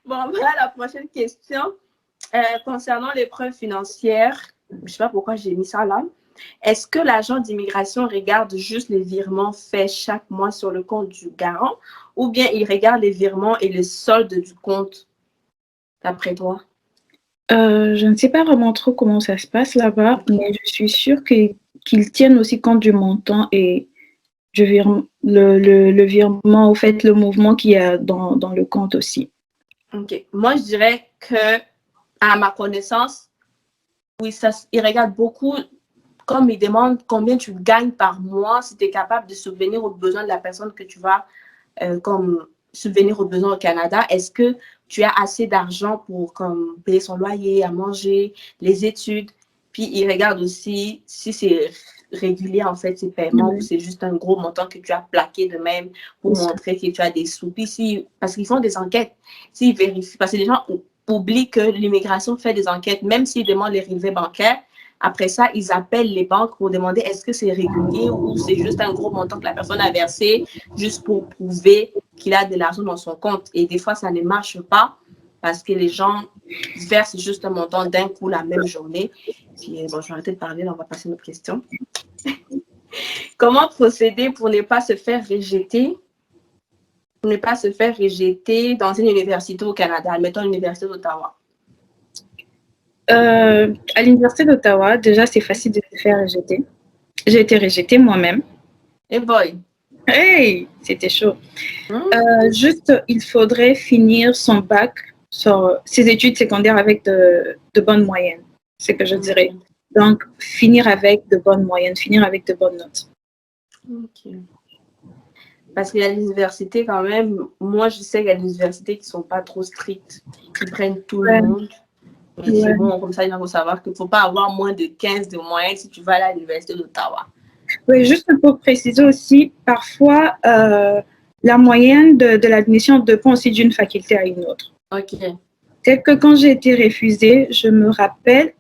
Bon, voilà la prochaine question. Concernant les preuves financières, je ne sais pas pourquoi j'ai mis ça là. Est-ce que l'agent d'immigration regarde juste les virements faits chaque mois sur le compte du garant ou bien il regarde les virements et le solde du compte, d'après toi? Je ne sais pas vraiment trop comment ça se passe là-bas, mais je suis sûre qu'ils tiennent aussi compte du montant et le virement, au fait, le mouvement qu'il y a dans le compte aussi. OK. Moi, je dirais que, à ma connaissance, oui, il regarde beaucoup, comme il demande combien tu gagnes par mois, si tu es capable de subvenir aux besoins de la personne que tu vas comme subvenir aux besoins au Canada. Est-ce que tu as assez d'argent pour comme, payer son loyer, à manger, les études? Puis, il regarde aussi si c'est régulier, en fait, ces paiements ou c'est juste un gros montant que tu as plaqué de même pour montrer que tu as des sous. Puis, parce qu'ils font des enquêtes, s'ils vérifient, parce que les gens oublient que l'immigration fait des enquêtes, même s'ils demandent les relevés bancaires. Après ça, ils appellent les banques pour demander est-ce que c'est régulier ou c'est juste un gros montant que la personne a versé juste pour prouver qu'il a de l'argent dans son compte. Et des fois, ça ne marche pas parce que les gens versent juste un montant d'un coup la même journée. Puis, bon, je vais arrêter de parler, là, on va passer à une autre question. Comment procéder pour ne pas se faire rejeter dans une université au Canada, admettons l'université d'Ottawa? À l'université d'Ottawa, déjà, c'est facile de se faire rejeter. J'ai été rejetée moi-même. Hey boy! Hey, c'était chaud. Juste, il faudrait finir son bac, ses études secondaires avec de bonnes moyennes. C'est ce que je dirais. Donc, finir avec de bonnes moyennes, finir avec de bonnes notes. OK. Parce qu'il y a l'université quand même, moi je sais qu'il y a des universités qui ne sont pas trop strictes, qui prennent tout le monde. Mais c'est bon, comme ça, il faut savoir qu'il ne faut pas avoir moins de 15 de moyenne si tu vas à l'université d'Ottawa. Oui, juste pour préciser aussi, parfois, la moyenne de l'admission dépend aussi d'une faculté à une autre. OK. Tel que quand j'ai été refusée, je me rappelle,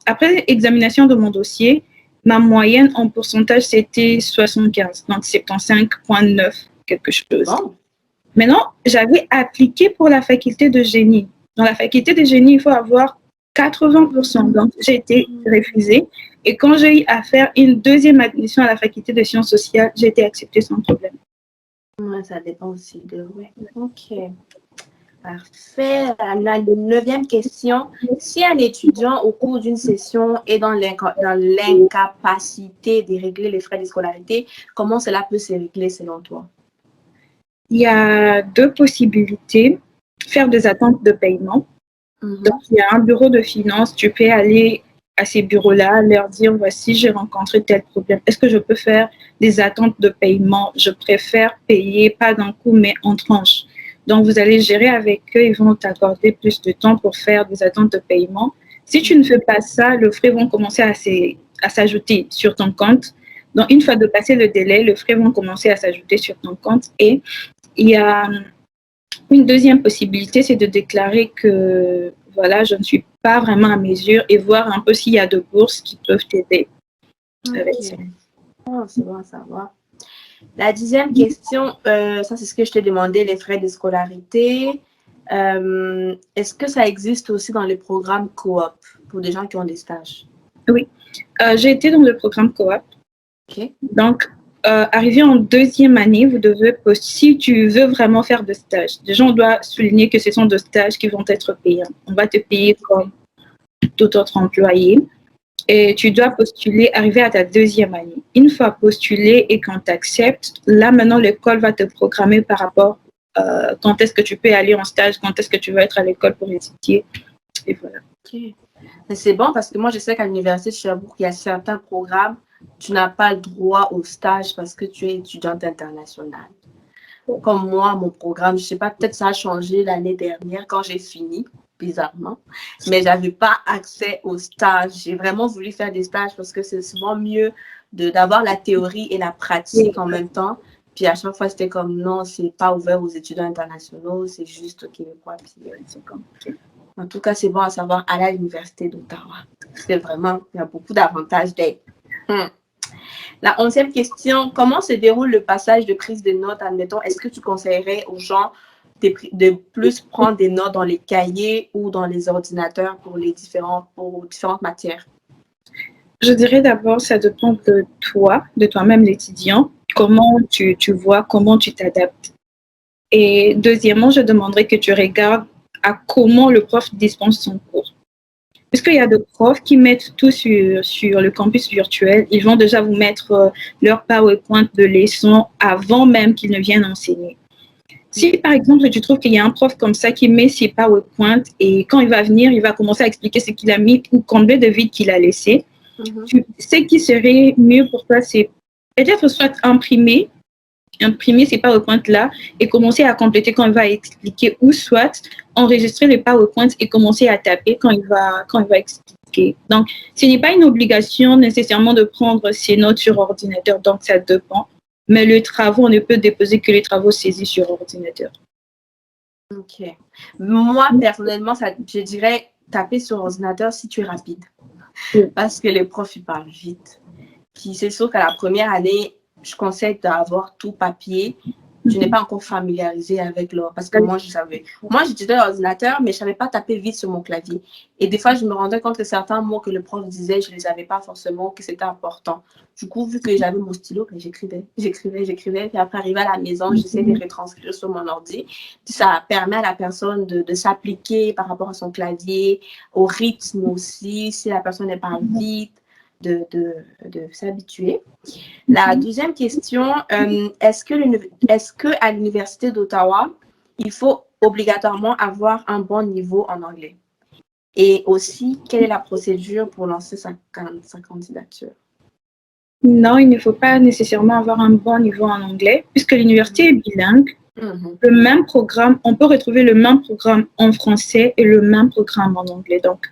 après examination de mon dossier, ma moyenne en pourcentage, c'était 75, donc 75,9, quelque chose. Bon. Maintenant, j'avais appliqué pour la faculté de génie. Dans la faculté de génie, il faut avoir 80%. Donc, j'ai été refusée. Et quand j'ai eu à faire une deuxième admission à la faculté de sciences sociales, j'ai été acceptée sans problème. Ouais, ça dépend aussi de... Ouais. OK. Parfait. La 9e question. Si un étudiant au cours d'une session est dans l'incapacité de régler les frais de scolarité, comment cela peut se régler selon toi? Il y a deux possibilités. Faire des attentes de paiement. Donc, il y a un bureau de finances. Tu peux aller à ces bureaux-là, leur dire, voici, j'ai rencontré tel problème. Est-ce que je peux faire des attentes de paiement? Je préfère payer pas d'un coup, mais en tranches. Donc, vous allez gérer avec eux. Ils vont t'accorder plus de temps pour faire des attentes de paiement. Si tu ne fais pas ça, les frais vont commencer à s'ajouter sur ton compte. Donc, une fois de passer le délai, les frais vont commencer à s'ajouter sur ton compte. Et il y a une deuxième possibilité, c'est de déclarer que voilà, je ne suis pas vraiment à mesure et voir un peu s'il y a de bourses qui peuvent t'aider avec ça. Oh, c'est bon à savoir. La 10e question, ça c'est ce que je t'ai demandé, les frais de scolarité. Est-ce que ça existe aussi dans les programmes coop pour des gens qui ont des stages? Oui, j'ai été dans le programme coop. OK. Donc, arrivé en deuxième année, vous devez, si tu veux vraiment faire de stages, déjà on doit souligner que ce sont des stages qui vont être payants. On va te payer comme tout autre employé. Et tu dois postuler, arriver à ta deuxième année. Une fois postulé et qu'on t'accepte, là maintenant l'école va te programmer par rapport quand est-ce que tu peux aller en stage, quand est-ce que tu vas être à l'école pour étudier. Et voilà. Okay. Mais c'est bon parce que moi je sais qu'à l'université de Sherbrooke, il y a certains programmes, tu n'as pas le droit au stage parce que tu es étudiante internationale. Comme moi, mon programme, je ne sais pas, peut-être ça a changé l'année dernière quand j'ai fini, bizarrement, mais je n'avais pas accès au stage. J'ai vraiment voulu faire des stages parce que c'est souvent mieux d'avoir la théorie et la pratique en même temps. Puis à chaque fois, c'était comme non, c'est pas ouvert aux étudiants internationaux, c'est juste québécois. Puis c'est comme. En tout cas, c'est bon à savoir aller à l'Université d'Ottawa. C'est vraiment, il y a beaucoup d'avantages d'être. La 11e question, comment se déroule le passage de prise de notes, admettons, est-ce que tu conseillerais aux gens de plus prendre des notes dans les cahiers ou dans les ordinateurs pour différentes matières? Je dirais d'abord, ça dépend de toi, de toi-même l'étudiant, comment tu vois, comment tu t'adaptes. Et deuxièmement, je demanderais que tu regardes à comment le prof dispense son cours. Puisqu'il y a des profs qui mettent tout sur le campus virtuel, ils vont déjà vous mettre leur PowerPoint de leçon avant même qu'ils ne viennent enseigner. Si, par exemple, tu trouves qu'il y a un prof comme ça qui met ses PowerPoint et quand il va venir, il va commencer à expliquer ce qu'il a mis ou combien de vide qu'il a laissé, ce qui serait mieux pour toi, c'est peut-être soit imprimer ces PowerPoint-là et commencer à compléter quand il va expliquer ou soit enregistrer les PowerPoint et commencer à taper quand il va expliquer. Donc, ce n'est pas une obligation nécessairement de prendre ses notes sur ordinateur, donc ça dépend. Mais le travail, on ne peut déposer que les travaux saisis sur ordinateur. OK. Moi, personnellement, je dirais taper sur ordinateur si tu es rapide. Oui. Parce que les profs, ils parlent vite. Puis c'est sûr qu'à la première année, je conseille d'avoir tout papier. Je n'ai pas encore familiarisé avec l'or parce que moi, j'utilisais l'ordinateur, mais je ne savais pas taper vite sur mon clavier. Et des fois, je me rendais compte que certains mots que le prof disait, je ne les avais pas forcément, que c'était important. Du coup, vu que j'avais mon stylo, j'écrivais. Puis après, arrivé à la maison, j'essayais de retranscrire sur mon ordi. Puis ça permet à la personne de s'appliquer par rapport à son clavier, au rythme aussi, si la personne n'est pas vite. De s'habituer. La deuxième question, est-ce que à l'Université d'Ottawa, il faut obligatoirement avoir un bon niveau en anglais? Et aussi, quelle est la procédure pour lancer sa candidature? Non, il ne faut pas nécessairement avoir un bon niveau en anglais, puisque l'université est bilingue. Le même programme, on peut retrouver le même programme en français et le même programme en anglais. Donc,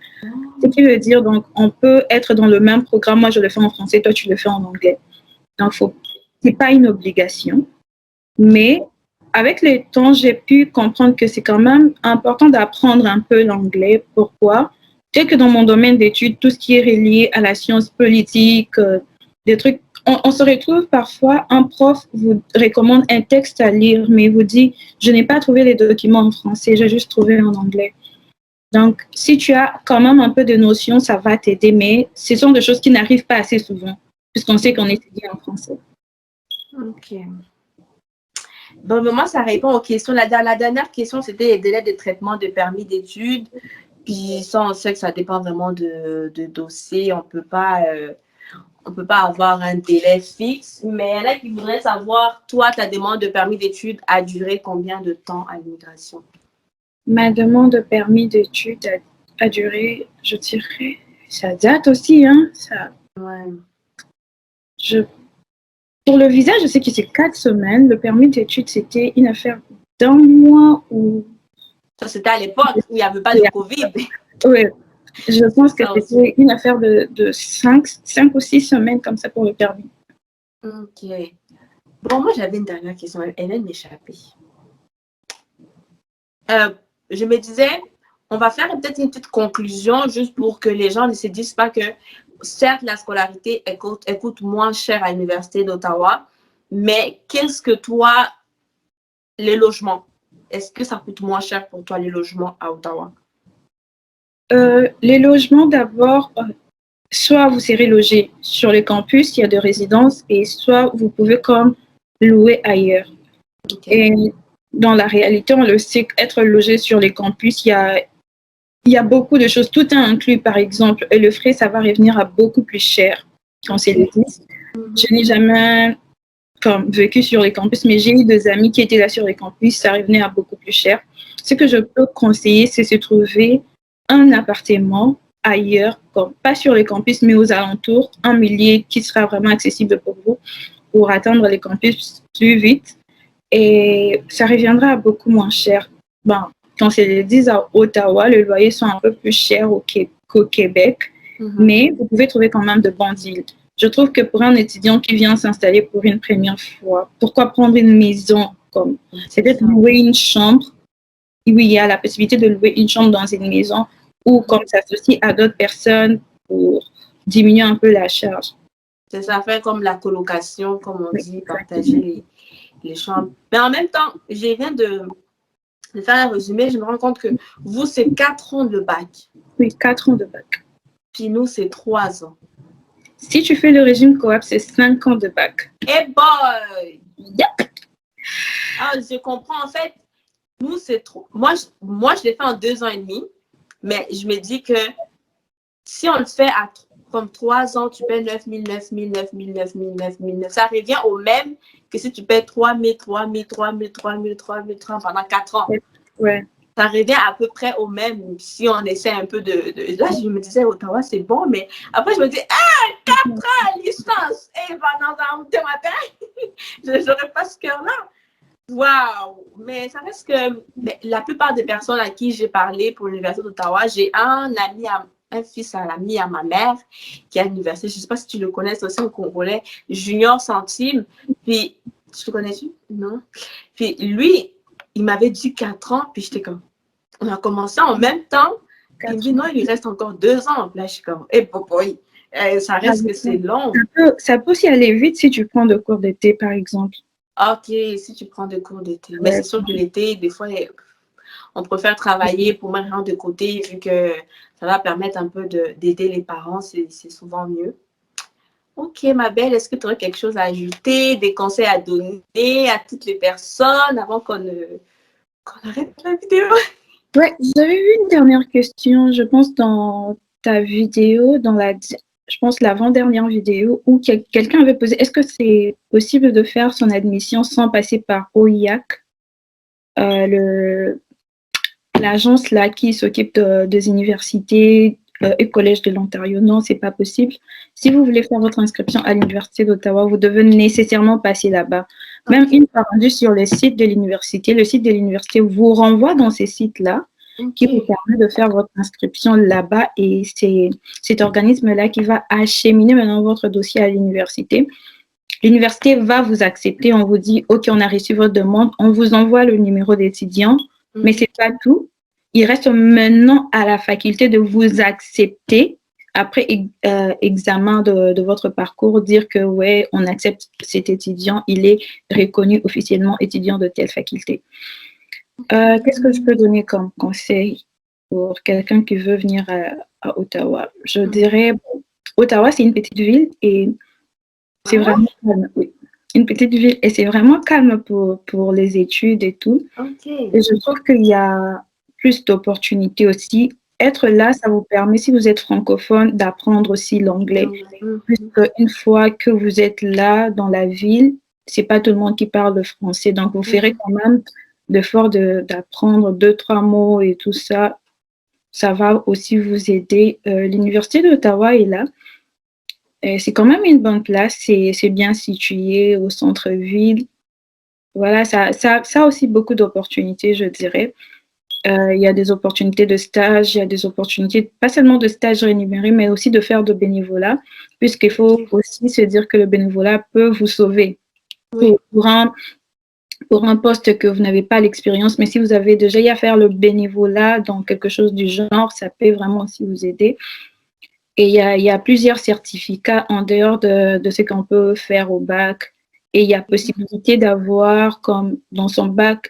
ce qui veut dire, donc, on peut être dans le même programme. Moi, je le fais en français, toi, tu le fais en anglais. Donc, c'est pas une obligation. Mais avec le temps, j'ai pu comprendre que c'est quand même important d'apprendre un peu l'anglais. Pourquoi? Dès que dans mon domaine d'études, tout ce qui est relié à la science politique, des trucs, on se retrouve parfois, un prof vous recommande un texte à lire, mais il vous dit, je n'ai pas trouvé les documents en français, j'ai juste trouvé en anglais. Donc, si tu as quand même un peu de notions, ça va t'aider, mais ce sont des choses qui n'arrivent pas assez souvent, puisqu'on sait qu'on étudie en français. OK. Bon, moi, ça répond aux questions. La dernière question, c'était les délais de traitement de permis d'études. Puis ça, on sait que ça dépend vraiment de dossier. On peut pas avoir un délai fixe. Mais il y en a qui voudraient savoir, toi, ta demande de permis d'études a duré combien de temps à l'immigration? Ma demande de permis d'études a duré, je dirais, ça date aussi, hein. Ouais. Pour le visa, je sais que c'est 4 semaines. Le permis d'études, c'était une affaire d'un mois ou... Ça, c'était à l'époque où il n'y avait pas de COVID. Oui, je pense que c'était une affaire de 5 ou 6 semaines comme ça pour le permis. OK. Bon, moi, j'avais une dernière question. Elle vient de m'échapper. Je me disais, on va faire peut-être une petite conclusion juste pour que les gens ne se disent pas que, certes, la scolarité coûte moins cher à l'Université d'Ottawa, mais qu'est-ce que toi, les logements, est-ce que ça coûte moins cher pour toi, les logements à Ottawa? Les logements, d'abord, soit vous serez logé sur le campus, il y a des résidences, et soit vous pouvez comme louer ailleurs. Okay. Et dans la réalité, on le sait, être logé sur les campus, il y a beaucoup de choses. Tout est inclus, par exemple, et le frais, ça va revenir à beaucoup plus cher quand c'est le 10. Je n'ai jamais vécu sur les campus, mais j'ai eu des amis qui étaient là sur les campus, ça revenait à beaucoup plus cher. Ce que je peux conseiller, c'est se trouver un appartement ailleurs, comme pas sur les campus, mais aux alentours, un milieu qui sera vraiment accessible pour vous, pour atteindre les campus plus vite. Et ça reviendra à beaucoup moins cher. Bon, quand c'est le 10 à Ottawa, les loyers sont un peu plus chers qu'au Québec, mais vous pouvez trouver quand même de bons deals. Je trouve que pour un étudiant qui vient s'installer pour une première fois, pourquoi prendre une maison comme peut-être louer une chambre? Oui, il y a la possibilité de louer une chambre dans une maison ou comme s'associer à d'autres personnes pour diminuer un peu la charge. C'est ça, fait comme la colocation, comme on dit, partager les chambres. Mais en même temps, je viens de faire un résumé, je me rends compte que vous, c'est 4 ans de bac. Oui, 4 ans de bac. Puis nous, c'est 3 ans. Si tu fais le régime coop, c'est 5 ans de bac. Eh boy! Yep. Ah, je comprends. En fait, nous, c'est trop. Moi, je l'ai fait en 2 ans et demi, mais je me dis que si on le fait à comme 3 ans, tu paies 9 000, 9 000, 9 000, 9 000, 9 000, 9 000. Ça revient au même que si tu paies 3 000, 3 000, 3 000, 3 000, 3 000, 3 000 pendant 4 ans. Ouais. Ça revient à peu près au même si on essaie un peu de... Là, je me disais, Ottawa, c'est bon, mais après, je me dis, 4 ans, licence, et pendant un matin, je n'aurais pas ce cœur-là. Waouh! Mais ça reste que la plupart des personnes à qui j'ai parlé pour l'Université d'Ottawa, j'ai un fils à l'ami à ma mère qui est à l'université. Je ne sais pas si tu le connais, c'est aussi un Congolais, Junior Centime. Puis, tu le connais-tu? Non? Puis lui, il m'avait dit 4 ans, puis j'étais comme, on a commencé en même temps. Puis il me dit, non, il lui reste encore 2 ans. Puis là, je suis comme, eh, boy, ça reste que c'est long. Ça peut aussi aller vite si tu prends de cours d'été, par exemple. OK, si tu prends des cours d'été. Mais c'est sûr que l'été, des fois, on préfère travailler pour mettre rien de côté vu que ça va permettre un peu d'aider les parents. C'est souvent mieux. OK, ma belle, est-ce que tu aurais quelque chose à ajouter, des conseils à donner à toutes les personnes avant qu'on arrête la vidéo? Ouais, j'avais vu une dernière question, je pense, dans ta vidéo, je pense, l'avant-dernière vidéo, où quelqu'un avait posé, est-ce que c'est possible de faire son admission sans passer par OIAC, l'agence là qui s'occupe des universités et collèges de l'Ontario? Non, c'est pas possible. Si vous voulez faire votre inscription à l'Université d'Ottawa, vous devez nécessairement passer là-bas. Même une fois rendu sur le site de l'université, le site de l'université vous renvoie dans ces sites-là qui vous permet de faire votre inscription là-bas, et c'est cet organisme-là qui va acheminer maintenant votre dossier à l'université. L'université va vous accepter, on vous dit « Ok, on a reçu votre demande », on vous envoie le numéro d'étudiant, mais c'est pas tout. Il reste maintenant à la faculté de vous accepter après examen de votre parcours, dire que ouais, on accepte cet étudiant, il est reconnu officiellement étudiant de telle faculté. Qu'est-ce que je peux donner comme conseil pour quelqu'un qui veut venir à Ottawa? Je dirais, Ottawa, c'est une petite ville et c'est vraiment calme. Oui. Une petite ville et c'est vraiment calme pour les études et tout. Et je trouve qu'il y a plus d'opportunités aussi. Être là, ça vous permet, si vous êtes francophone, d'apprendre aussi l'anglais. Puisque une fois que vous êtes là dans la ville, c'est pas tout le monde qui parle le français. Donc, vous ferez quand même l'effort d'apprendre 2-3 mots et tout ça. Ça va aussi vous aider. L'Université d'Ottawa est là. C'est quand même une bonne place. C'est bien situé au centre-ville. Voilà, ça a aussi beaucoup d'opportunités, je dirais. Il y a des opportunités de stage, il y a des opportunités, pas seulement de stage rémunéré, mais aussi de faire de bénévolat, puisqu'il faut aussi se dire que le bénévolat peut vous sauver pour un poste que vous n'avez pas l'expérience. Mais si vous avez déjà eu à faire le bénévolat dans quelque chose du genre, ça peut vraiment aussi vous aider. Et il y a plusieurs certificats en dehors de ce qu'on peut faire au bac. Et il y a possibilité d'avoir, comme dans son bac,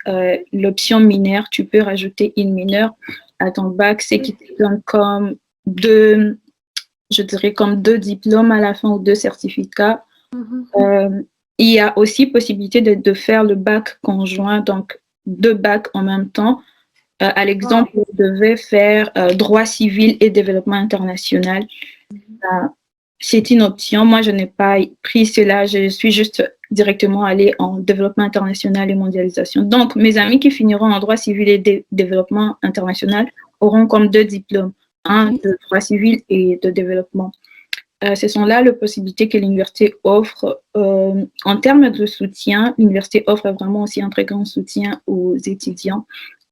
l'option mineure. Tu peux rajouter une mineure à ton bac, c'est qui te donne comme je dirais comme 2 diplômes à la fin ou 2 certificats. Il y a aussi possibilité de faire le bac conjoint, donc 2 bacs en même temps. À l'exemple, je devais faire droit civil et développement international. C'est une option. Moi, je n'ai pas pris cela. Je suis juste directement allée en développement international et mondialisation. Donc, mes amis qui finiront en droit civil et développement international auront comme 2 diplômes, un de droit civil et de développement. Ce sont là les possibilités que l'université offre. En termes de soutien, l'université offre vraiment aussi un très grand soutien aux étudiants.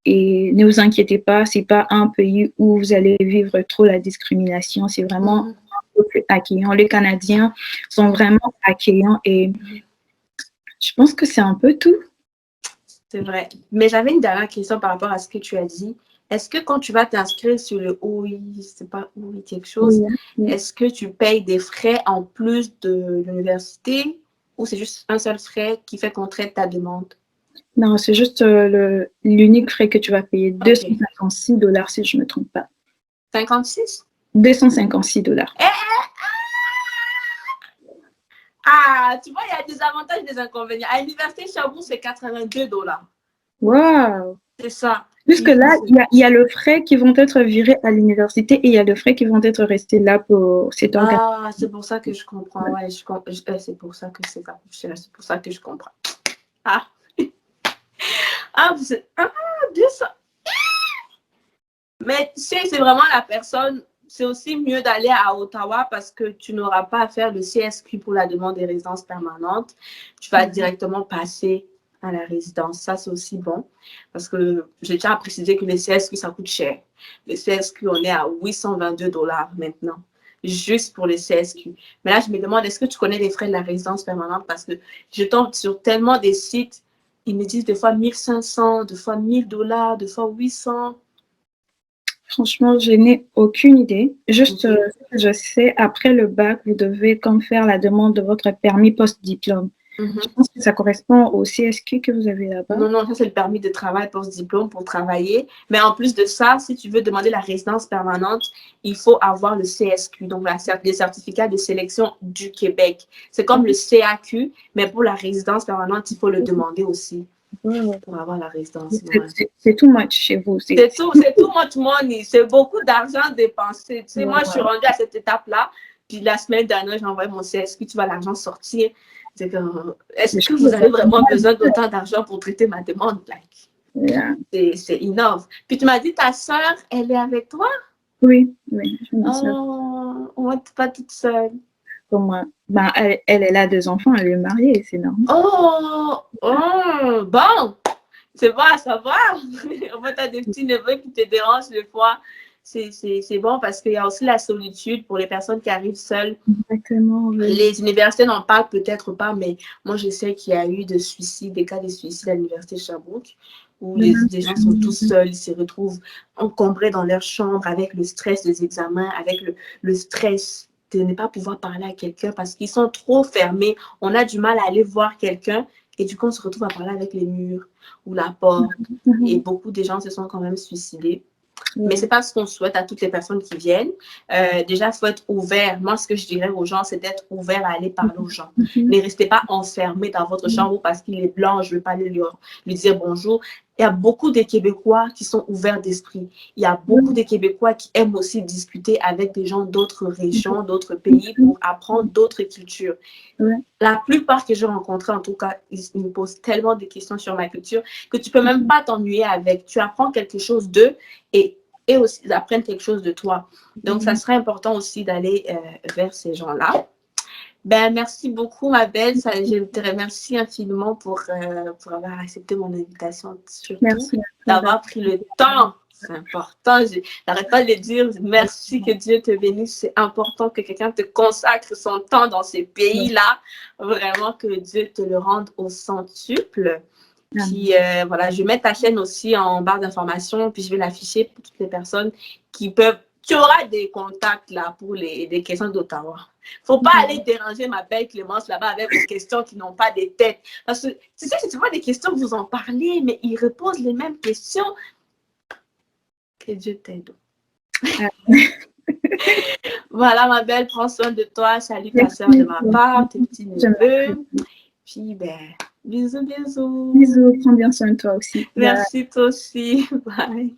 Et ne vous inquiétez pas, ce n'est pas un pays où vous allez vivre trop la discrimination. C'est vraiment un peu plus accueillant. Les Canadiens sont vraiment accueillants et je pense que c'est un peu tout. C'est vrai. Mais j'avais une dernière question par rapport à ce que tu as dit. Est-ce que quand tu vas t'inscrire sur le OI, c'est pas OI quelque chose, est-ce que tu payes des frais en plus de l'université ou c'est juste un seul frais qui fait qu'on traite ta demande? Non, c'est juste l'unique frais que tu vas payer. Okay. $256 si je ne me trompe pas. 56? $256. Ah, tu vois, il y a des avantages et des inconvénients. À l'université Sherbrooke, c'est $82. Wow! C'est ça. Puisque là, il y a le frais qui vont être virés à l'université et il y a le frais qui vont être restés là pour cette organisation. Ah, c'est pour ça que je comprends. Ouais, c'est pour ça que c'est ça. C'est pour ça que je comprends. Ah. Ah, 200. Mais tu sais, c'est vraiment la personne. C'est aussi mieux d'aller à Ottawa parce que tu n'auras pas à faire le CSQ pour la demande des résidences permanentes. Tu vas directement passer à la résidence. Ça, c'est aussi bon parce que j'ai déjà précisé que le CSQ, ça coûte cher. Le CSQ, on est à $822 maintenant, juste pour le CSQ. Mais là, je me demande, est-ce que tu connais les frais de la résidence permanente? Parce que je tombe sur tellement des sites, ils me disent des fois 1500, des fois $1000, des fois 800. Franchement, je n'ai aucune idée. Juste, je sais, après le bac, vous devez comme faire la demande de votre permis post-diplôme. Je pense que ça correspond au CSQ que vous avez là-bas. Non, ça c'est le permis de travail post-diplôme pour travailler. Mais en plus de ça, si tu veux demander la résidence permanente, il faut avoir le CSQ, donc les certificats de sélection du Québec. C'est comme le CAQ, mais pour la résidence permanente, il faut le demander aussi. Pour avoir la résidence. C'est too much chez vous. C'est too much money. C'est beaucoup d'argent dépensé. Tu sais, moi, je suis rendue à cette étape-là. Puis la semaine dernière, j'ai envoyé mon CSQ, tu vois l'argent sortir. Est-ce que vous avez vraiment besoin d'autant d'argent pour traiter ma demande? C'est énorme. Puis tu m'as dit, ta soeur, elle est avec toi? Oui. On n'est pas toute seule. Pour moi, elle a 2 enfants, elle est mariée, c'est normal. Bon, c'est bon à savoir. En fait, tu as des petits neveux qui te dérangent des fois. C'est bon parce qu'il y a aussi la solitude pour les personnes qui arrivent seules. Exactement. Oui. Les universités n'en parlent peut-être pas, mais moi, je sais qu'il y a eu des cas de suicide à l'université de Sherbrooke où les gens sont tous seuls, ils se retrouvent encombrés dans leur chambre avec le stress des examens, avec le stress de ne pas pouvoir parler à quelqu'un parce qu'ils sont trop fermés. On a du mal à aller voir quelqu'un et du coup, on se retrouve à parler avec les murs ou la porte. Et beaucoup de gens se sont quand même suicidés. Mais ce n'est pas ce qu'on souhaite à toutes les personnes qui viennent. Déjà, il faut être ouvert. Moi, ce que je dirais aux gens, c'est d'être ouvert à aller parler aux gens. Ne restez pas enfermés dans votre chambre parce qu'il est blanc, je ne vais pas aller lui dire bonjour. Il y a beaucoup de Québécois qui sont ouverts d'esprit. Il y a beaucoup de Québécois qui aiment aussi discuter avec des gens d'autres régions, d'autres pays pour apprendre d'autres cultures. La plupart que j'ai rencontrés, en tout cas, ils me posent tellement de questions sur ma culture que tu ne peux même pas t'ennuyer avec. Tu apprends quelque chose d'eux et aussi ils apprennent quelque chose de toi. Donc, ça serait important aussi d'aller vers ces gens-là. Merci beaucoup, ma belle. Je te remercie infiniment pour avoir accepté mon invitation. Surtout d'avoir pris le temps. C'est important. Je n'arrête pas de le dire. Merci, que Dieu te bénisse. C'est important que quelqu'un te consacre son temps dans ces pays-là. Vraiment que Dieu te le rende au centuple. Puis voilà, je vais mettre ta chaîne aussi en barre d'informations, puis je vais l'afficher pour toutes les personnes qui peuvent. Tu auras des contacts là pour des questions d'Ottawa. Faut pas aller déranger ma belle Clémence là-bas avec des questions qui n'ont pas de tête. Parce que tu sais, si tu vois des questions, vous en parlez, mais ils reposent les mêmes questions. Que Dieu t'aide. Voilà, ma belle, prends soin de toi. Salut ta soeur de ma part, tes petits neveux. Puis, bisous. Bisous, prends bien soin de toi aussi. Merci, toi aussi. Bye.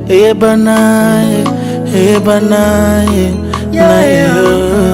Hey, banaye, yeah.